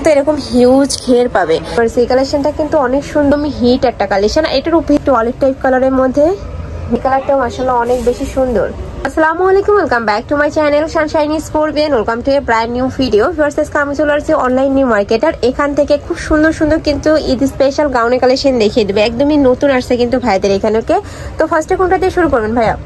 কিন্তু এরকম হিউজ ঘের পাবে। এই কালেকশনটা কিন্তু অনেক সুন্দর হিট একটা কালেকশন। এটার উপরে একটু অলিভ টাইপ কালারের মধ্যে, এই কালারটাও মাশাআল্লাহ অনেক বেশি সুন্দর। আসসালামু আলাইকুম, welcome back to my channel Sunshine Sportben. Welcome to a brand new video. Versus আমি চলে আসছি অনলাইন নিউ মার্কেটার। এখান থেকে খুব সুন্দর সুন্দর কিন্তু ঈদ স্পেশাল গাউনের কালেকশন দেখিয়ে দেবে। একদমই নতুন আসছে কিন্তু ভাইদের এখানে। ওকে, তো ফার্স্টে কোনটা দিয়ে শুরু করবেন ভাইয়া?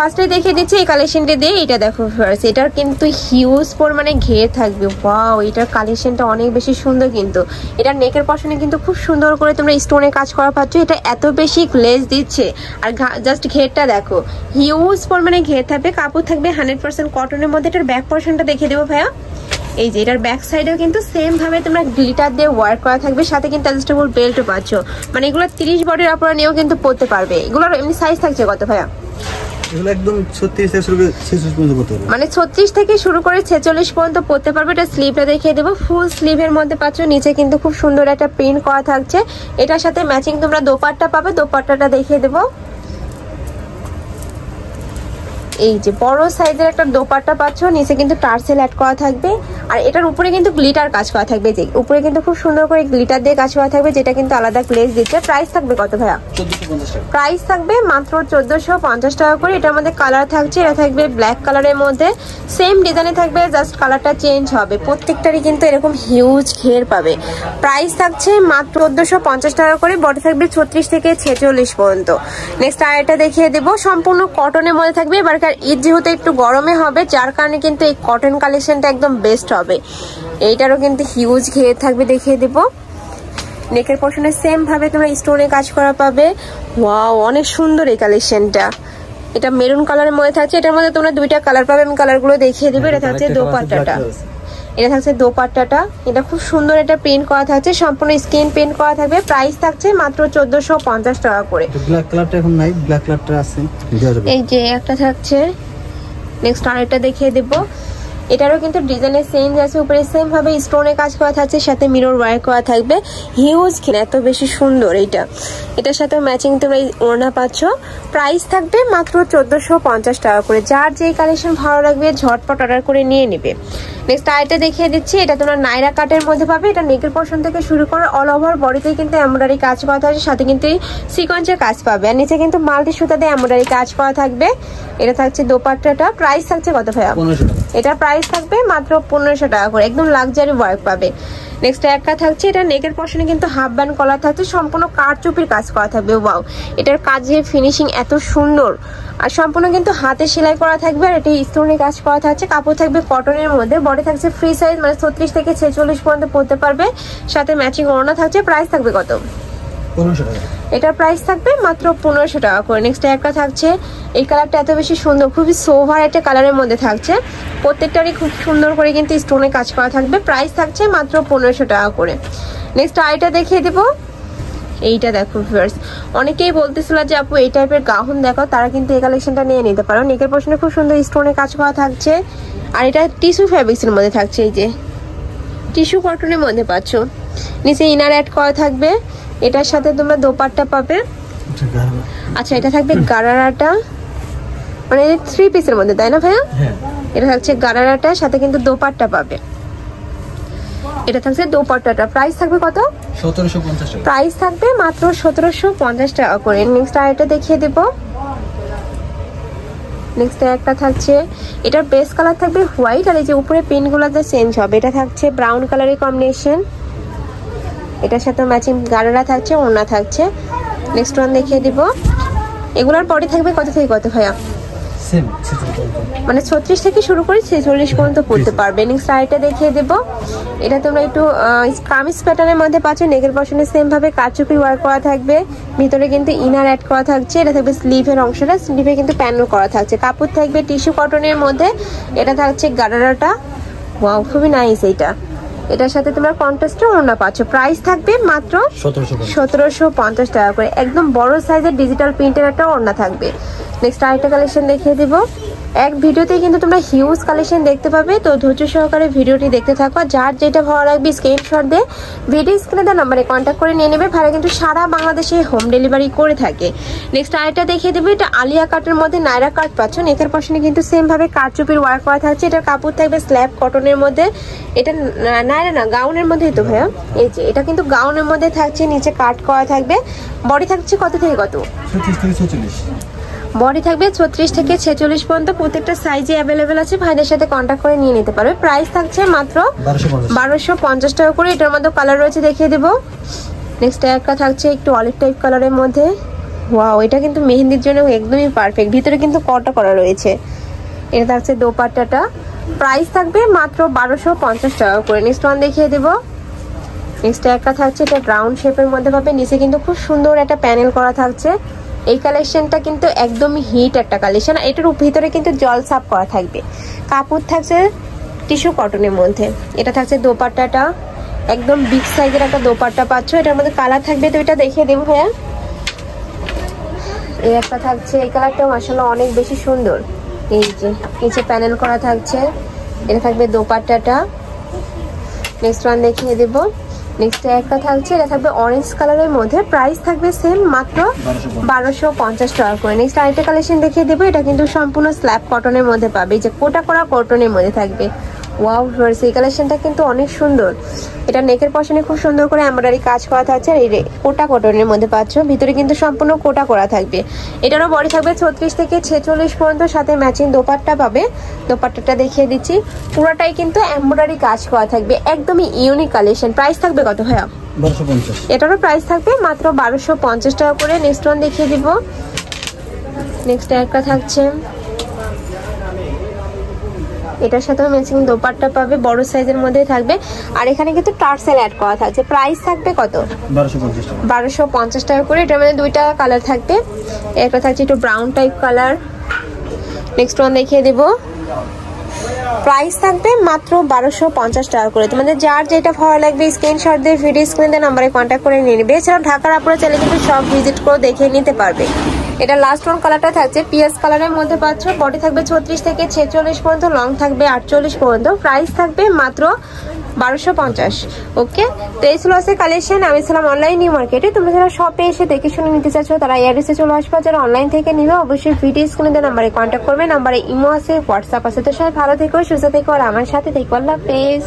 ফার্স্টে দেখিয়ে দিচ্ছি এই কালেকশনটা দিয়ে। এটা দেখো ফার্স্ট, এটার কিন্তু হিউজ পরিমাণে ঘের থাকবে। ওয়াও, এটার কালেকশনটা অনেক বেশি সুন্দর। কিন্তু এটার নেকের পশনে কিন্তু খুব সুন্দর করে তোমরা স্টোনে কাজ করা পাচ্ছ। এটা এত বেশি গ্লেজ দিচ্ছে, আর জাস্ট ঘেরটা দেখো, হিউজ পরিমাণে ঘের থাকবে। কাপড় থাকবে 100% কটনের মধ্যে। এটার ব্যাক পশনটা দেখিয়ে দেবো ভাইয়া। এই যে এটার ব্যাক সাইডেও কিন্তু সেম ভাবে তোমরা গ্লিটার দিয়ে ওয়ার্ক করা থাকবে, সাথে কিন্তু অ্যাডজাস্টেবল বেল্টও পাচ্ছ। মানে এগুলো 30 বডির আপনারা নিয়েও কিন্তু পরতে পারবে। এগুলোর এমনি সাইজ থাকছে কত ভাইয়া? এগুলো একদম 36 থেকে শুরু করে 46 পর্যন্ত পড়তে পারবে। মানে 36 থেকে শুরু করে 46 পর্যন্ত পড়তে পারবে। এটা স্লিভটা দেখিয়ে দেবো। ফুল স্লিভের মধ্যে পাচ্ছ। নিচে কিন্তু খুব সুন্দর একটা প্রিন্ট করা থাকছে। এটার সাথে ম্যাচিং তোমরা দোপাট্টা পাবে। দোপাট্টাটা দেখিয়ে দেবো। এই যে বড় সাইজের একটা দোপাট্টা পাচ্ছ। নিচে কিন্তু টার্সেল অ্যাড করা থাকবে, আর এটার উপরে কিন্তু গ্লিটার কাজ করা থাকবে। যে উপরে কিন্তু খুব সুন্দর করে গ্লিটার দিয়ে কাজ করা থাকবে, যেটা কিন্তু আলাদা গ্লেজ দিচ্ছে। প্রাইস থাকবে কত ভাইয়া? 1450 টাকা। প্রাইস থাকবে মাত্র 1450 টাকা করে। এটার মধ্যে কালার থাকছে, এটা থাকবে ব্ল্যাক কালারের মধ্যে। সেম ডিজাইনে থাকবে, জাস্ট কালারটা চেঞ্জ হবে। প্রত্যেকটারই কিন্তু এরকম হিউজ ঘের পাবে। প্রাইস থাকছে মাত্র 1450 টাকা করে। বডি থাকবে 36 থেকে 46 পর্যন্ত। নেক্সট আর এটা দেখিয়ে দেবো, সম্পূর্ণ কটনের মধ্যে থাকবে। এবার ঈদ যেহেতু একটু গরমে হবে, যার কারণে কিন্তু এই কটন কালেকশনটা একদম বেস্ট হবে। এইটারও কিন্তু হিউজ ঘের থাকবে, দেখিয়ে দেবো। নেকের পশনে সেম ভাবে তোমরা স্টোনে কাজ করা পাবে। ওয়াও, অনেক সুন্দর এই কালেকশনটা। এটা মেরুন কালারের মধ্যে থাকছে। এটার মধ্যে তোমরা দুইটা কালার পাবে, আমি কালারগুলো দেখিয়ে দিবে। এটা থাকছে দোপাট্টাটা, এটা থাকছে দোপাট্টাটা। এটা খুব সুন্দর একটা প্রিন্ট করা থাকছে, সম্পূর্ণ স্ক্রিন প্রিন্ট করা থাকবে। প্রাইস থাকছে মাত্র 1450 টাকা করে। ব্ল্যাক কালারটা এখন নাই, ব্ল্যাক কালারটা আছে। এই যে একটা থাকছে। নেক্সট আরেকটা দেখিয়ে দেবো। এটারও কিন্তু ডিজাইনের চেঞ্জ আছে। উপরে সেম ভাবে স্টোনে কাজ করা থাকছে, সাথে মিরর ওয়ার্ক করা থাকবে। হিউজ এত বেশি সুন্দর এইটা। এটার সাথে ম্যাচিং তোমরা ওড়না পাচ্ছ। প্রাইস থাকবে মাত্র 1450 টাকা করে। যার যেই কালেকশন ভালো লাগবে ঝটপট অর্ডার করে নিয়ে নেবে। নেক্সট আরেকটা দেখিয়ে দিচ্ছি। এটা তোমরা নাইরা কাটের মধ্যে পাবে। এটা নেকের পোর্শন থেকে শুরু করে অল ওভার বডিতে কিন্তু এমব্রয়ডারি কাজ করা থাকবে, সাথে কিন্তু সিকোয়েন্সের কাজ পাবে। আর নিচে কিন্তু মাল্টি সুতা দিয়ে এমব্রয়ডারি কাজ করা থাকবে। এটা থাকছে দোপাট্টাটা। প্রাইস থাকছে কত ভাইয়া? 1500 টাকা। এটার প্রাইস থাকবে মাত্র 1500 টাকা করে। একদম লাক্সারি ওয়ার্ক পাবে। নেক্সট একটা থাকছে, এটা নেকের পশনে কিন্তু হাফ ব্যান্ড কলার থাকছে, সম্পূর্ণ কারচুপির কাজ করা থাকবে। ওয়াও, এটার কাজের ফিনিশিং এত সুন্দর, আর সম্পূর্ণ কিন্তু হাতে সেলাই করা থাকবে। আর এটি স্টোনে কাজ করা থাকছে। কাপড় থাকবে কটনের মধ্যে। বডি থাকছে ফ্রি সাইজ, মানে 36 থেকে 46 পর্যন্ত পড়তে পারবে, সাথে ম্যাচিং ওড়না থাকছে। প্রাইস থাকবে কত? 1500 টাকা। এটার প্রাইস থাকবে মাত্র 1500 টাকা করে। নেক্সট একটা থাকছে, এই কালারটা এত বেশি সুন্দর, খুবই সোভার একটা কালারের মধ্যে থাকছে। প্রত্যেকটারই খুব সুন্দর করে কিন্তু স্টোনে কাজ করা থাকবে। প্রাইস থাকছে মাত্র 1500 টাকা করে। নেক্সট আইটা দেখিয়ে দেবো। এইটা দেখো ভিউয়ার্স, অনেকেই বলতেছিল যে আপু এই টাইপের গাউন দেখো, তারা কিন্তু এই কালেকশনটা নিয়ে নিতে পারো। নেকের পশনে খুব সুন্দর স্টোনে কাজ করা থাকছে, আর এটা টিস্যু ফ্যাব্রিক্সের মধ্যে থাকছে। এই যে টিস্যু কটনের মধ্যে পাচ্ছ। নিচে ইনার অ্যাড করা থাকবে। এটার সাথে তোমরা দোপাট্টা পাবে। আচ্ছা, এটা থাকবে গারারাটা, মানে 3 পিসের মধ্যে, তাই না ভাইয়া? হ্যাঁ, এটা থাকছে গারারাটা, সাথে কিন্তু দোপাট্টা পাবে। এটা থাকছে দোপাট্টাটা। প্রাইস থাকবে কত? 1750 টাকা। প্রাইস থাকবে মাত্র 1750 টাকা করে। নেক্সট আরেকটা দেখিয়ে দেবো। নেক্সট একটা থাকছে, এটার বেস কালার থাকবে হোয়াইট, আর এই যে উপরে পিনগুলো যে চেঞ্জ হবে, এটা থাকছে ব্রাউন কালারের কম্বিনেশন। এটার সাথে ম্যাচিং গারারা থাকছে, ওড়না থাকছে। নেক্সট ওয়ান দেখিয়ে দিব। এগুলোর পরে থাকবে কত থেকে কত ভাইয়া? সেম, মানে 36 থেকে শুরু করে 46 পর্যন্ত পড়তে পারবে। নেক্সট আরেকটা দেখিয়ে দেবো। এটা তোমরা একটু কামিজ প্যাটার্নের মধ্যে পাচ্ছ। নেকের পশনে সেম ভাবে কারচুপি ওয়ার্ক করা থাকবে। ভিতরে কিন্তু ইনার অ্যাড করা থাকছে। এটা থাকবে স্লিভের অংশটা, স্লিভে কিন্তু প্যানেল করা থাকছে। কাপড় থাকবে টিস্যু কটনের মধ্যে। এটা থাকছে গারারাটা। ওয়াও, খুবই নাইস এইটা। এটার সাথে তোমরা কন্ট্রাস্টে ওড়না পাচ্ছ। প্রাইস থাকবে মাত্র 1750 টাকা করে। একদম বড় সাইজের ডিজিটাল প্রিন্টের একটা ওড়না থাকবে। নেক্সট আরেকটা কালেকশন দেখিয়ে দিব। এক ভিডিওতে কিন্তু তোমরা হিউজ কালেকশন দেখতে পাবে, তো ধৈর্য সহকারে ভিডিওটি দেখতে থাকো। যার যেটা ভালো লাগবে স্ক্রিনশট দিয়ে ভিডিও স্ক্রিনে দেওয়া নাম্বারে কন্ট্যাক্ট করে নিয়ে নেবে। ভাড়া কিন্তু সারা বাংলাদেশে হোম ডেলিভারি করে থাকে। নেক্সট আরেকটা দেখিয়ে দেবে। এটা আলিয়া কাটের মধ্যে নাইরা কাট পাচ্ছ। নেকের পশনে কিন্তু সেম ভাবে কারচুপির ওয়ার্ক করা থাকছে। এটার কাপড় থাকবে স্ল্যাব কটনের মধ্যে। এটা না গাউনের মধ্যেই তো ভাইয়া। এই যে এটা কিন্তু গাউনের মধ্যে থাকছে, নিচে কাট করা থাকবে। বডি থাকছে কত থেকে কত? 36 থেকে 46। বডি থাকবে 36 থেকে 46 পর্যন্ত। প্রত্যেকটা সাইজে অ্যাভেলেবেল আছে, ভাইদের সাথে কন্ট্যাক্ট করে নিয়ে নিতে পারবে। প্রাইস থাকছে মাত্র 1250 টাকা করে। এটার মধ্যে কালার রয়েছে, দেখিয়ে দেবো। নেক্সট একটা থাকছে একটু অলিভ টাইপ কালারের মধ্যে। ওয়াও, এটা কিন্তু মেহেন্দির জন্য একদমই পারফেক্ট। ভিতরে কিন্তু কটা করা রয়েছে। এটা থাকছে দোপাট্টাটা, প্রাইস থাকবে মাত্র 1250 টাকা করে। নেক্সট ওয়ান দেখিয়ে দেবো। নেক্সট একটা থাকছে, এটা রাউন্ড শেপের মধ্যে পাবে, নিচে কিন্তু খুব সুন্দর একটা প্যানেল করা থাকছে। এই কালেকশনটা কিন্তু একদমই হিট একটা কালেকশন। এটার ভিতরে কিন্তু জল সাপ করা থাকবে। কাপড় থাকছে টিস্যু কটনের মধ্যে। এটা থাকছে দোপাট্টাটা, একদম বিগ সাইজের একটা দোপাট্টা পাচ্ছ। এটার মধ্যে কালার থাকবে, তো এটা দেখিয়ে দেবো ভাইয়া। এই একটা থাকছে, এই কালারটাও মাশাআল্লাহ অনেক বেশি সুন্দর। এই যে নিচে প্যানেল করা থাকছে। এটা থাকবে দোপাট্টাটা। নেক্সট ওয়ান দেখিয়ে দেব। নেক্সট একটা থাকছে, এটা থাকবে অরেঞ্জ কালারের মধ্যে। প্রাইস থাকবে সেম, মাত্র 1250 টাকা করে। নেক্সট আরেকটা কালেকশন দেখিয়ে দেবো। এটা কিন্তু সম্পূর্ণ স্ল্যাব কটনের মধ্যে পাবে, যে কোটা করা কটনের মধ্যে থাকবে। ওয়াও ভিউয়ার্স, এই কালেকশনটা কিন্তু অনেক সুন্দর। এটা নেকের পশনে খুব সুন্দর করে এমব্রয়ডারি কাজ করা থাকছে। আর এই কোটা কটনের মধ্যে পাচ্ছ, ভিতরে কিন্তু সম্পূর্ণ কোটা করা থাকবে। এটারও বডি থাকবে 36 থেকে 46 পর্যন্ত, সাথে ম্যাচিং দোপাট্টা পাবে। দোপাট্টাটা দেখিয়ে দিচ্ছি, পুরোটাই কিন্তু এমব্রয়ডারি কাজ করা থাকবে, একদমই ইউনিক কালেকশন। প্রাইস থাকবে কত ভাইয়া? 1250। এটারও প্রাইস থাকবে মাত্র 1250 টাকা করে। নেক্সট ওয়ান দেখিয়ে দিব। নেক্সট একটা থাকছে, এটার সাথেও ম্যাচিং দোপাট্টা পাবে, বড় সাইজের মধ্যেই থাকবে। আর এখানে কিন্তু টার্সেল অ্যাড করা থাকছে। প্রাইস থাকবে কত? 1250 টাকা করে। এটার মধ্যে দুইটা কালার থাকবে। একটা থাকছে একটু brown type colour. Next one দেখিয়ে দেবো। প্রাইস থাকবে মাত্র 1250 টাকা করে। তোমাদের যার যেটা ভালো লাগবে স্ক্রিনশট দিয়ে ভিডিও স্ক্রিনে নাম্বারে কন্ট্যাক্ট করে নিয়ে নেবে। এছাড়াও ঢাকার আপনারা চাইলে কিন্তু সব ভিজিট করে দেখে নিতে পারবে। এটা লাস্ট ওয়ান কালারটা থাকছে পিএস কালারের মধ্যে পাচ্ছ। বডি থাকবে 36 থেকে 46 পর্যন্ত, লং থাকবে 48 পর্যন্ত। প্রাইস থাকবে মাত্র 1250। ওকে, তো এই ছিল আছে কালেকশন। আমি ছিলাম অনলাইন নিউ মার্কেটে। তোমরা যারা শপে এসে দেখে শুনে নিতে চাচ্ছ তারা অ্যাড্রেসে চলে আসবে। যারা অনলাইন থেকে নিবে অবশ্যই ভিডিও স্ক্রিনে নাম্বারে কন্ট্যাক্ট করবে। নাম্বারে ইমো আছে, হোয়াটসঅ্যাপ আছে। তো সবাই ভালো থেকো, সুস্থ থেকো, আর আমার সাথে থেকো। আল্লাহ হাফেজ।